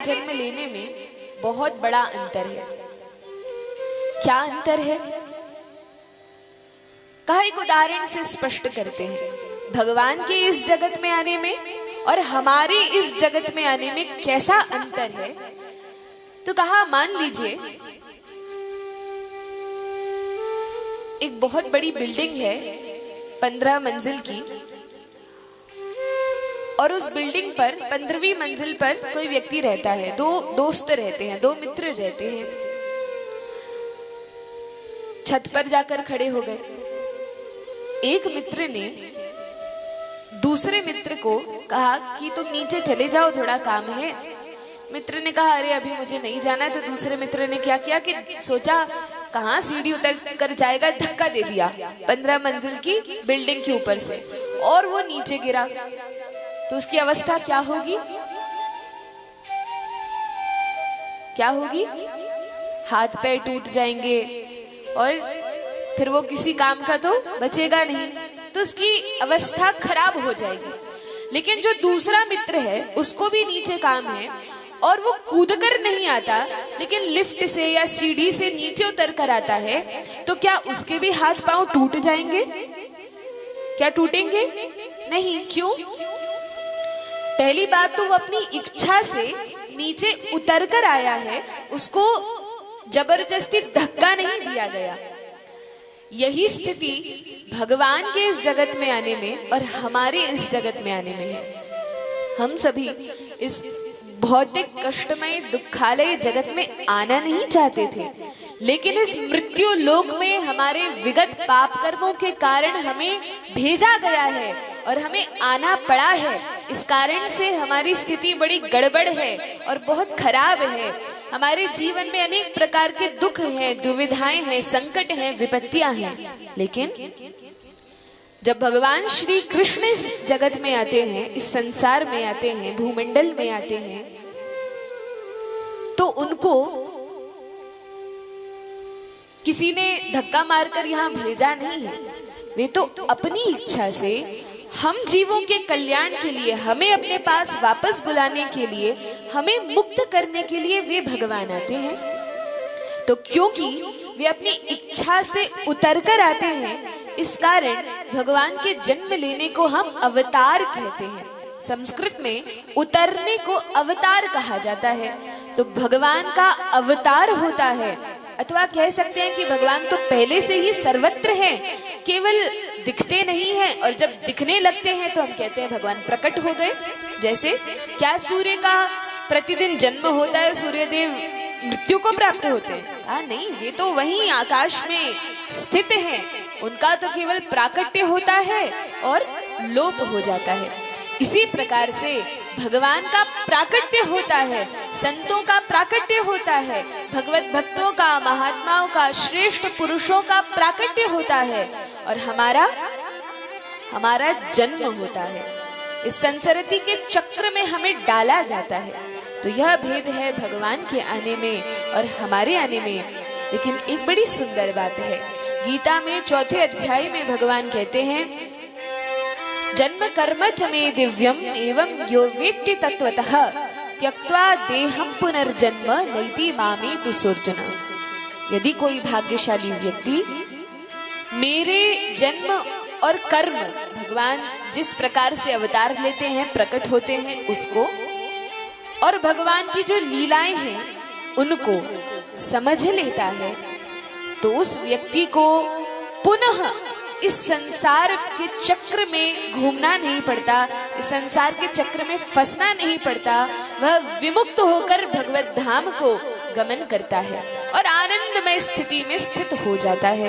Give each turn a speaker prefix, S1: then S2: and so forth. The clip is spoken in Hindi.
S1: जन्म लेने में बहुत बड़ा अंतर है। क्या अंतर है? कहा एक उदाहरण से स्पष्ट करते हैं। भगवान के इस जगत में आने में और हमारे इस जगत में आने में कैसा अंतर है। तो कहा मान लीजिए एक बहुत बड़ी बिल्डिंग है 15 मंजिल की, और उस बिल्डिंग पर 15वीं मंजिल पर कोई व्यक्ति रहता है। दो दोस्त रहते हैं, दो मित्र रहते हैं। छत पर जाकर खड़े हो गए। एक मित्र ने दूसरे मित्र को कहा कि तुम नीचे चले जाओ, थोड़ा काम है। मित्र ने कहा अरे अभी मुझे नहीं जाना है। तो दूसरे मित्र ने क्या किया कि सोचा कहां सीढ़ी उतर कर जाएगा, धक्का दे दिया 15 मंजिल की बिल्डिंग के ऊपर से, और वो नीचे गिरा। तो उसकी अवस्था क्या होगी? क्या होगी? हाथ पैर टूट जाएंगे और फिर वो किसी काम का तो बचेगा नहीं, तो उसकी अवस्था खराब हो जाएगी। लेकिन जो दूसरा मित्र है उसको भी नीचे काम है और वो कूदकर नहीं आता, लेकिन लिफ्ट से या सीढ़ी से नीचे उतर कर आता है, तो क्या उसके भी हाथ पांव टूट जाएंगे? क्या टूटेंगे? नहीं। क्यों? पहली बात तो वो अपनी इच्छा से नीचे उतर कर आया है, उसको जबरदस्ती धक्का नहीं दिया गया। यही स्थिति भगवान के इस जगत में आने में और हमारे इस जगत में आने में है। हम सभी इस भौतिक कष्टमय दुखालय जगत में आना नहीं चाहते थे, लेकिन इस मृत्यु लोक में हमारे विगत पाप कर्मों के कारण हमें भेजा गया है और हमें आना पड़ा है। इस कारण से हमारी स्थिति बड़ी गड़बड़ है और बहुत खराब है। हमारे जीवन में अनेक प्रकार के दुख हैं, दुविधाएं हैं, संकट हैं, विपत्तियां हैं। लेकिन जब भगवान श्री कृष्ण इस जगत में आते हैं, इस संसार में आते हैं, भूमंडल में आते हैं, तो उनको किसी ने धक्का मारकर यहाँ भेजा नहीं है। वे तो अपनी इच्छा से हम जीवों के कल्याण के लिए, हमें अपने पास वापस बुलाने के लिए, हमें मुक्त करने के लिए वे भगवान आते हैं। तो क्योंकि वे अपनी इच्छा से उतर कर आते हैं, इस कारण भगवान के जन्म लेने को हम अवतार कहते हैं। संस्कृत में उतरने को अवतार कहा जाता है। तो भगवान का अवतार होता है, अथवा कह सकते हैं कि भगवान तो पहले से ही सर्वत्र हैं, केवल दिखते नहीं हैं, और जब दिखने लगते हैं तो हम कहते हैं भगवान प्रकट हो गए। जैसे क्या सूर्य का प्रतिदिन जन्म होता है, सूर्यदेव मृत्यु को प्राप्त होते हैं? हाँ नहीं, वे तो वहीं आकाश में स्थित हैं। उनका तो केवल प्राकट्य होता है और लोप हो जाता है। इसी प्रकार से भगवान का प्राकट्य होता है, संतों का प्राकट्य होता है, भगवत भक्तों का, महात्माओं का, श्रेष्ठ पुरुषों का प्राकट्य होता है, और हमारा जन्म होता है। इस संसारती के चक्र में हमें डाला जाता है। तो यह भेद है भगवान के आने में और हमारे आने में। लेकिन एक बड़ी सुंदर बात है, गीता में 4थे अध्याय में भगवान कहते हैं, जन्म कर्म च मे दिव्यम एवं यो वेत्ति तत्वतः त्यक्त्वा देहं पुनर्जन्म नैति मामे तु सोर्जुन। यदि कोई भाग्यशाली व्यक्ति मेरे जन्म और कर्म, भगवान जिस प्रकार से अवतार लेते हैं, प्रकट होते हैं, उसको, और भगवान की जो लीलाएं हैं उनको समझ लेता है, तो उस व्यक्ति को पुनः इस संसार के चक्र में घूमना नहीं पड़ता, इस संसार के चक्र में फंसना नहीं पड़ता। वह विमुक्त होकर भगवत धाम को गमन करता है और आनंदमय स्थिति में स्थित हो जाता है।